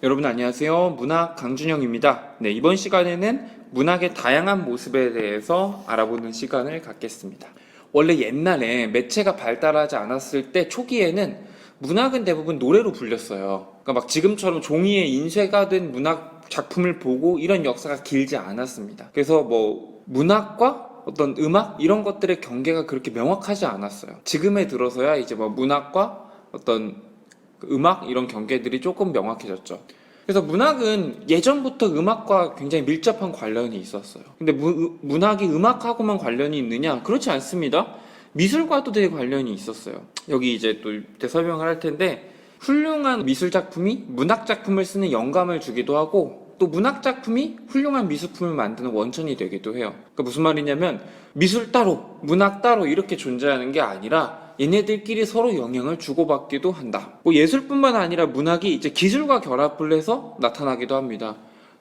여러분 안녕하세요. 문학 강준영입니다. 네, 이번 시간에는 문학의 다양한 모습에 대해서 알아보는 시간을 갖겠습니다. 원래 옛날에 매체가 발달하지 않았을 때 초기에는 문학은 대부분 노래로 불렸어요. 그러니까 막 지금처럼 종이에 인쇄가 된 문학 작품을 보고 이런 역사가 길지 않았습니다. 그래서 뭐 문학과 어떤 음악 이런 것들의 경계가 그렇게 명확하지 않았어요. 지금에 들어서야 이제 뭐 문학과 어떤 음악 이런 경계들이 조금 명확해졌죠. 그래서 문학은 예전부터 음악과 굉장히 밀접한 관련이 있었어요. 근데 문학이 음악하고만 관련이 있느냐? 그렇지 않습니다. 미술과도 되게 관련이 있었어요. 여기 이제 또 이때 설명을 할 텐데, 훌륭한 미술 작품이 문학 작품을 쓰는 영감을 주기도 하고, 또 문학 작품이 훌륭한 미술품을 만드는 원천이 되기도 해요. 그러니까 무슨 말이냐면 미술 따로, 문학 따로 이렇게 존재하는 게 아니라 얘네들끼리 서로 영향을 주고받기도 한다. 뭐 예술뿐만 아니라 문학이 이제 기술과 결합을 해서 나타나기도 합니다.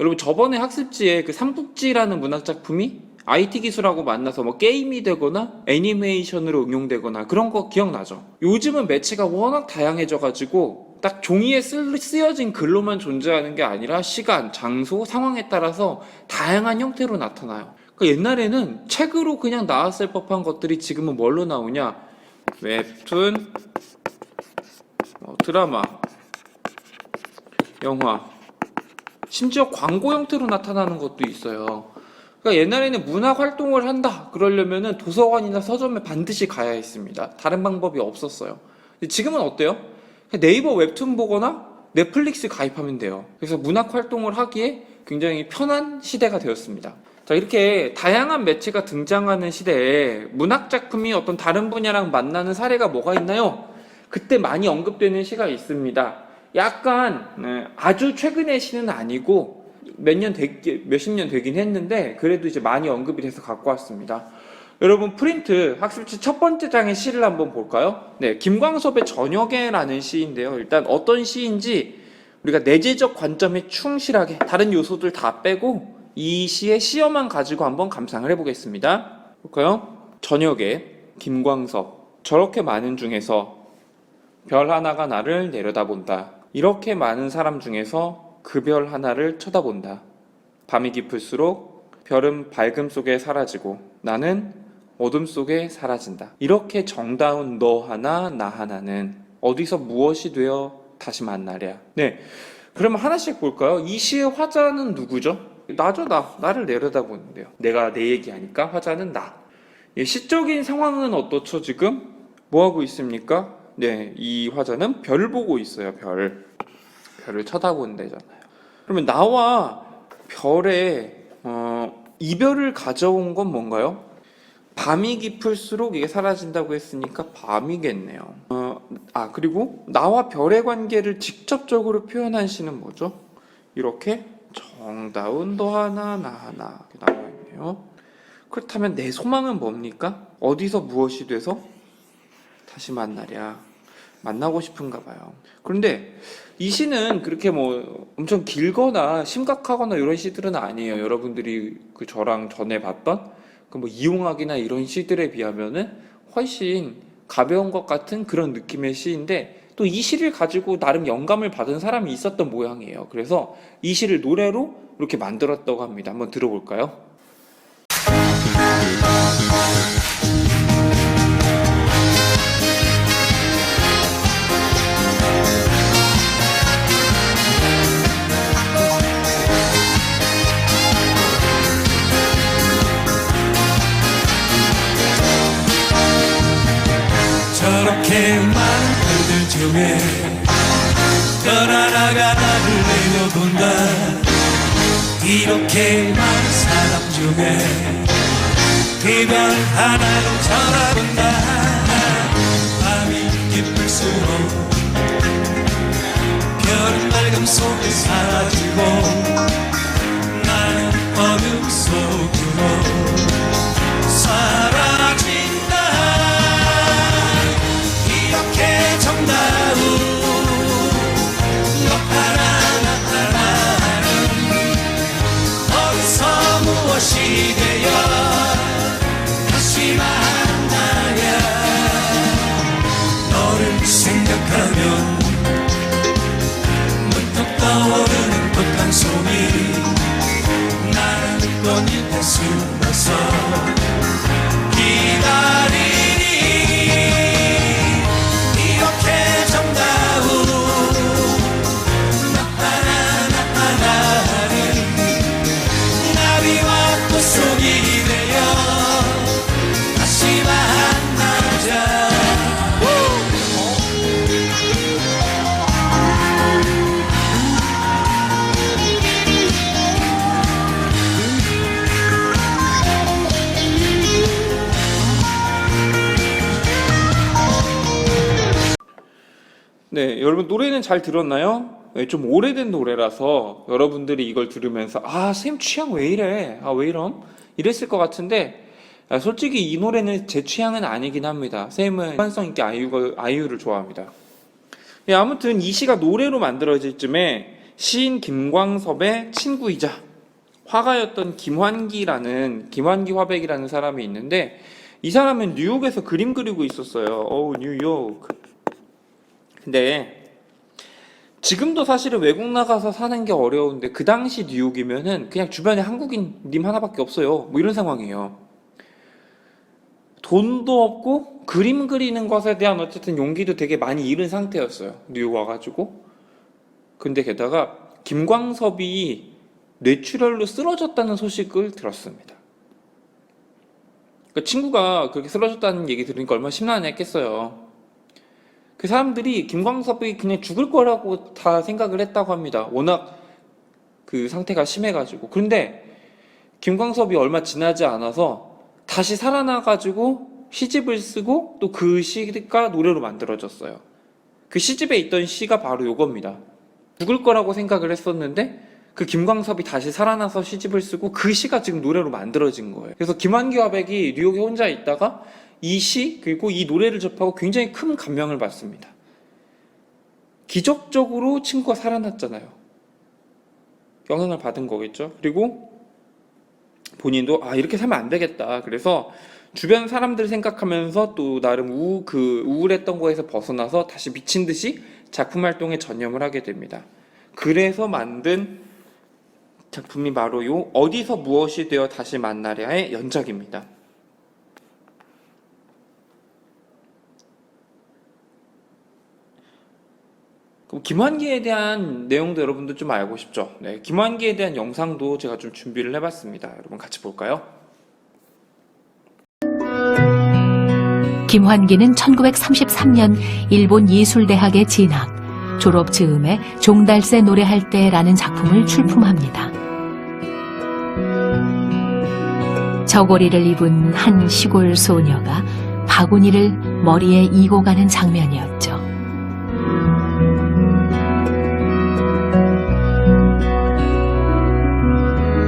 여러분 저번에 학습지에 그 삼국지라는 문학 작품이 IT 기술하고 만나서 뭐 게임이 되거나 애니메이션으로 응용되거나 그런 거 기억나죠? 요즘은 매체가 워낙 다양해져가지고 딱 종이에 쓰여진 글로만 존재하는 게 아니라 시간, 장소, 상황에 따라서 다양한 형태로 나타나요. 그러니까 옛날에는 책으로 그냥 나왔을 법한 것들이 지금은 뭘로 나오냐? 웹툰, 드라마, 영화, 심지어 광고 형태로 나타나는 것도 있어요. 그러니까 옛날에는 문학 활동을 한다 그러려면은 도서관이나 서점에 반드시 가야 했습니다. 다른 방법이 없었어요. 근데 지금은 어때요? 네이버 웹툰 보거나 넷플릭스 가입하면 돼요. 그래서 문학 활동을 하기에 굉장히 편한 시대가 되었습니다. 자, 이렇게 다양한 매체가 등장하는 시대에 문학 작품이 어떤 다른 분야랑 만나는 사례가 뭐가 있나요? 그때 많이 언급되는 시가 있습니다. 약간 아주 최근의 시는 아니고 몇십 년 되긴 했는데 그래도 이제 많이 언급이 돼서 갖고 왔습니다. 여러분 프린트 학습지 첫 번째 장의 시를 한번 볼까요? 네, 김광섭의 저녁에라는 시인데요. 일단 어떤 시인지 우리가 내재적 관점에 충실하게 다른 요소들 다 빼고 이 시의 시어만 가지고 한번 감상을 해보겠습니다. 볼까요? 저녁에 김광섭. 저렇게 많은 중에서 별 하나가 나를 내려다본다. 이렇게 많은 사람 중에서 그 별 하나를 쳐다본다. 밤이 깊을수록 별은 밝음 속에 사라지고 나는 어둠 속에 사라진다. 이렇게 정다운 너 하나 나 하나는 어디서 무엇이 되어 다시 만나랴. 네, 그러면 하나씩 볼까요? 이 시의 화자는 누구죠? 나죠. 나를 내려다보는데요. 내가 내 얘기하니까 화자는 나. 시적인 상황은 어떻죠? 지금 뭐하고 있습니까? 네, 이 화자는 별 보고 있어요. 별을 쳐다본다잖아요. 그러면 나와 별의 이별을 가져온 건 뭔가요? 밤이 깊을수록 이게 사라진다고 했으니까 밤이겠네요. 그리고 나와 별의 관계를 직접적으로 표현한 시는 뭐죠? 이렇게 정다운 너 하나 나 하나 이렇게 나와 있네요. 그렇다면 내 소망은 뭡니까? 어디서 무엇이 돼서 다시 만나랴. 만나고 싶은가 봐요. 그런데 이 시는 그렇게 뭐 엄청 길거나 심각하거나 이런 시들은 아니에요. 여러분들이 그 저랑 전에 봤던 그 뭐 이용학이나 이런 시들에 비하면은 훨씬 가벼운 것 같은 그런 느낌의 시인데 또 이 시를 가지고 나름 영감을 받은 사람이 있었던 모양이에요. 그래서 이 시를 노래로 이렇게 만들었다고 합니다. 한번 들어볼까요? 저렇게 많은 별들 중에 별 하나가 나를 내려본다. 이렇게 많은 사람 중에 그 별 하나를 쳐다본다. 밤이 깊을수록 별은 밝음 속에 사라지고 나는 어둠 속으로 사라진다. 이렇게 정다운 너 하나 나 하나는 어디서 무엇이 되어 다시 만나랴. 너를 생각하면 문득 떠오르는 네, 여러분 노래는 잘 들었나요? 네, 좀 오래된 노래라서 여러분들이 이걸 들으면서 쌤 취향 왜 이래? 왜 이럼? 이랬을 것 같은데 솔직히 이 노래는 제 취향은 아니긴 합니다. 쌤은 일관성 있게 아이유를 좋아합니다. 예, 아무튼 이 시가 노래로 만들어질 쯤에 시인 김광섭의 친구이자 화가였던 김환기 화백이라는 사람이 있는데 이 사람은 뉴욕에서 그림 그리고 있었어요. 뉴욕. 근데 지금도 사실은 외국 나가서 사는 게 어려운데 그 당시 뉴욕이면은 그냥 주변에 한국인님 하나밖에 없어요. 뭐 이런 상황이에요. 돈도 없고 그림 그리는 것에 대한 어쨌든 용기도 되게 많이 잃은 상태였어요. 뉴욕 와가지고. 근데 게다가 김광섭이 뇌출혈로 쓰러졌다는 소식을 들었습니다. 그 친구가 그렇게 쓰러졌다는 얘기 들으니까 얼마나 심란했겠어요. 그 사람들이 김광섭이 그냥 죽을 거라고 다 생각을 했다고 합니다. 워낙 그 상태가 심해가지고. 그런데 김광섭이 얼마 지나지 않아서 다시 살아나가지고 시집을 쓰고 또 그 시가 노래로 만들어졌어요. 그 시집에 있던 시가 바로 요겁니다. 죽을 거라고 생각을 했었는데 그 김광섭이 다시 살아나서 시집을 쓰고 그 시가 지금 노래로 만들어진 거예요. 그래서 김환기 화백이 뉴욕에 혼자 있다가 이 시 그리고 이 노래를 접하고 굉장히 큰 감명을 받습니다. 기적적으로 친구가 살아났잖아요. 영향을 받은 거겠죠. 그리고 본인도 이렇게 살면 안 되겠다. 그래서 주변 사람들 생각하면서 또 나름 우울했던 거에서 벗어나서 다시 미친 듯이 작품 활동에 전념을 하게 됩니다. 그래서 만든 작품이 바로 요 어디서 무엇이 되어 다시 만나랴의 연작입니다. 그럼 김환기에 대한 내용도 여러분들 좀 알고 싶죠? 네, 김환기에 대한 영상도 제가 좀 준비를 해봤습니다. 여러분 같이 볼까요? 김환기는 1933년 일본 예술대학에 진학, 졸업 즈음에 종달새 노래할 때라는 작품을 출품합니다. 저고리를 입은 한 시골 소녀가 바구니를 머리에 이고 가는 장면이었죠.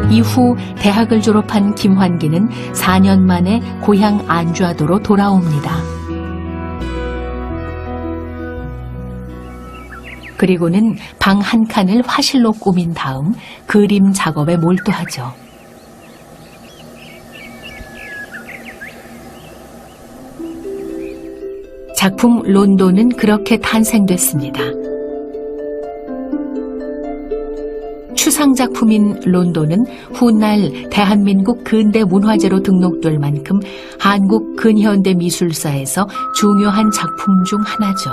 이후 대학을 졸업한 김환기는 4년 만에 고향 안주하도로 돌아옵니다. 그리고는 방 한 칸을 화실로 꾸민 다음 그림 작업에 몰두하죠. 작품 론도는 그렇게 탄생됐습니다. 추상작품인 론도는 훗날 대한민국 근대문화재로 등록될 만큼 한국 근현대 미술사에서 중요한 작품 중 하나죠.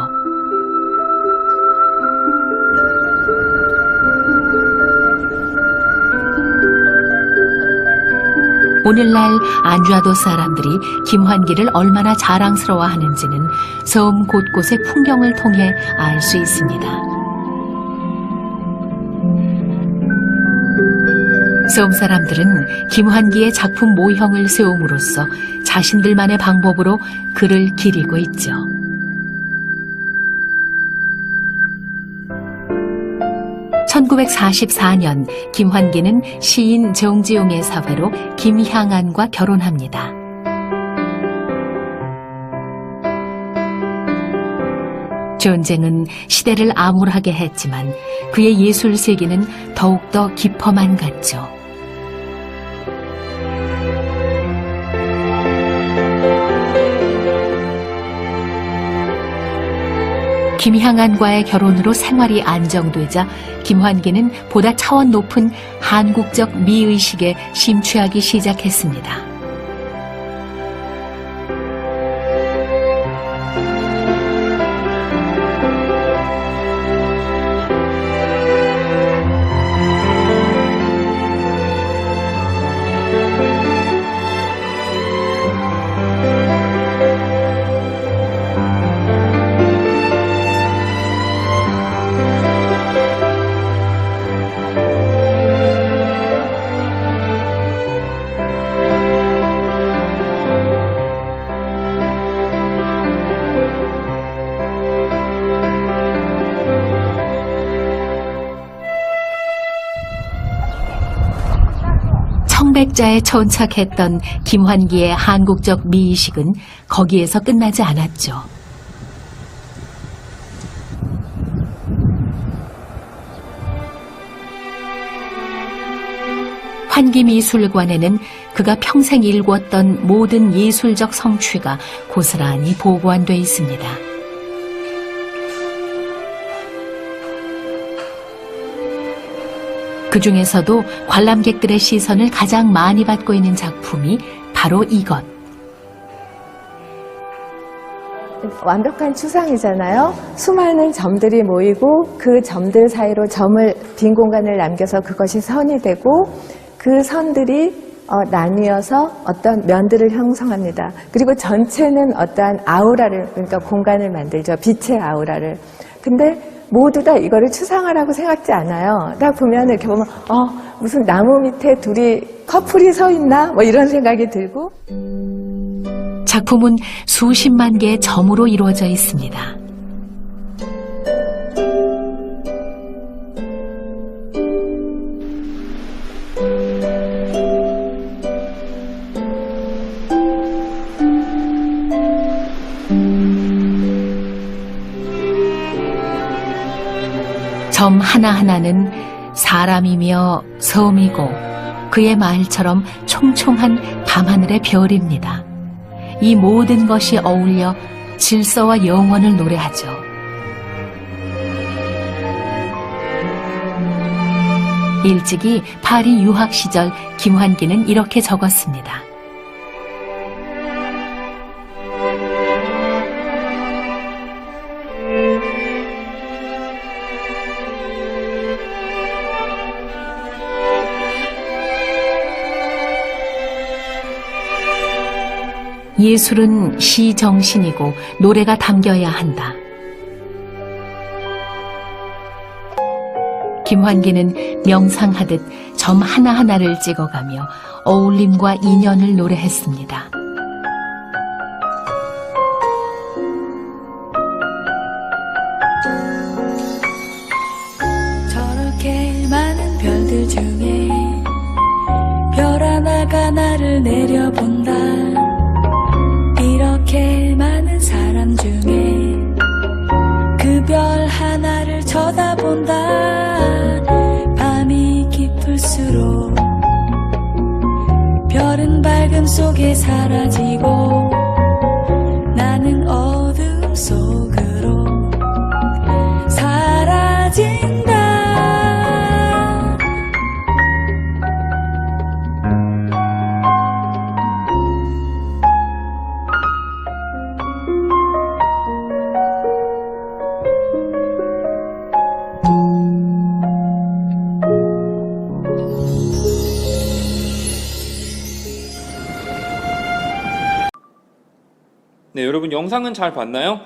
오늘날 안주하도 사람들이 김환기를 얼마나 자랑스러워하는지는 섬 곳곳의 풍경을 통해 알 수 있습니다. 섬 사람들은 김환기의 작품 모형을 세움으로써 자신들만의 방법으로 그를 기리고 있죠. (1944년) 김환기는 시인 정지용의 사회로 김향안과 결혼합니다. 전쟁은 시대를 암울하게 했지만 그의 예술 세계는 더욱더 깊어만 갔죠. 김향안과의 결혼으로 생활이 안정되자 김환기는 보다 차원 높은 한국적 미의식에 심취하기 시작했습니다. 청백자에 천착했던 김환기의 한국적 미의식은 거기에서 끝나지 않았죠. 환기미술관에는 그가 평생 일궜던 모든 예술적 성취가 고스란히 보관돼 있습니다. 그 중에서도 관람객들의 시선을 가장 많이 받고 있는 작품이 바로 이것. 완벽한 추상이잖아요. 수많은 점들이 모이고 그 점들 사이로 빈 공간을 남겨서 그것이 선이 되고 그 선들이 나뉘어서 어떤 면들을 형성합니다. 그리고 전체는 어떠한 아우라를, 그러니까 공간을 만들죠. 빛의 아우라를. 근데 모두 다 이거를 추상화라고 생각지 않아요. 딱 보면 이렇게 보면 무슨 나무 밑에 둘이 커플이 서 있나? 뭐 이런 생각이 들고. 작품은 수십만 개의 점으로 이루어져 있습니다. 점 하나하나는 사람이며 섬이고 그의 말처럼 총총한 밤하늘의 별입니다. 이 모든 것이 어울려 질서와 영원을 노래하죠. 일찍이 파리 유학 시절 김환기는 이렇게 적었습니다. 예술은 시 정신이고 노래가 담겨야 한다. 김환기는 명상하듯 점 하나하나를 찍어가며 어울림과 인연을 노래했습니다. 저렇게 많은 별들 중에 별 하나가 나를 내려본다. 이렇게 많은 사람 중에 그 별 하나를 쳐다본다. 밤이 깊을수록 별은 밝음 속에 사라지고 나는 어둠 속으로 사라진다. 네, 여러분 영상은 잘 봤나요?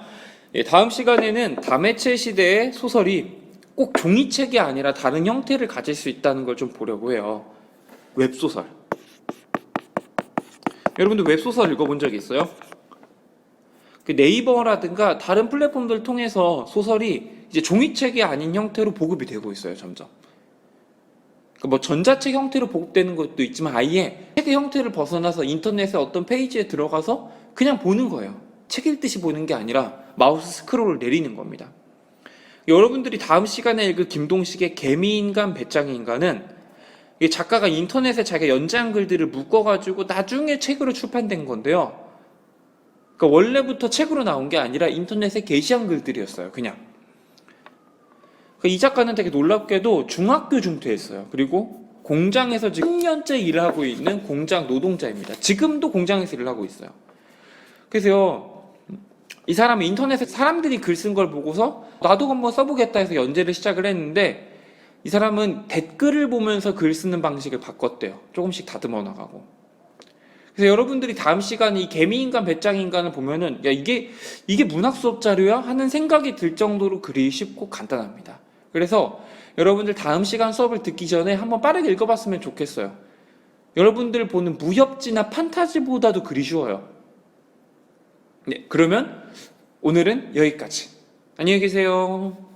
다음 시간에는 다메체 시대의 소설이 꼭 종이책이 아니라 다른 형태를 가질 수 있다는 걸 좀 보려고 해요. 웹소설. 여러분들 웹소설 읽어본 적 있어요? 그 네이버라든가 다른 플랫폼들 통해서 소설이 이제 종이책이 아닌 형태로 보급이 되고 있어요, 점점. 그러니까 뭐 전자책 형태로 보급되는 것도 있지만 아예 책의 형태를 벗어나서 인터넷의 어떤 페이지에 들어가서 그냥 보는 거예요. 책 읽듯이 보는 게 아니라 마우스 스크롤을 내리는 겁니다. 여러분들이 다음 시간에 읽을 김동식의 개미인간 배짱이인간은 작가가 인터넷에 자기가 연재한 글들을 묶어가지고 나중에 책으로 출판된 건데요. 그러니까 원래부터 책으로 나온 게 아니라 인터넷에 게시한 글들이었어요. 그냥. 이 작가는 되게 놀랍게도 중학교 중퇴했어요. 그리고 공장에서 지금 10년째 일을 하고 있는 공장 노동자입니다. 지금도 공장에서 일을 하고 있어요. 그래서요, 이 사람이 인터넷에 사람들이 글 쓴 걸 보고서 나도 한번 써보겠다 해서 연재를 시작을 했는데 이 사람은 댓글을 보면서 글 쓰는 방식을 바꿨대요. 조금씩 다듬어 나가고. 그래서 여러분들이 다음 시간에 이 개미인간 배짱인간을 보면은 야 이게 문학 수업 자료야? 하는 생각이 들 정도로 글이 쉽고 간단합니다. 그래서 여러분들 다음 시간 수업을 듣기 전에 한번 빠르게 읽어봤으면 좋겠어요. 여러분들 보는 무협지나 판타지보다도 글이 쉬워요. 네, 그러면 오늘은 여기까지. 안녕히 계세요.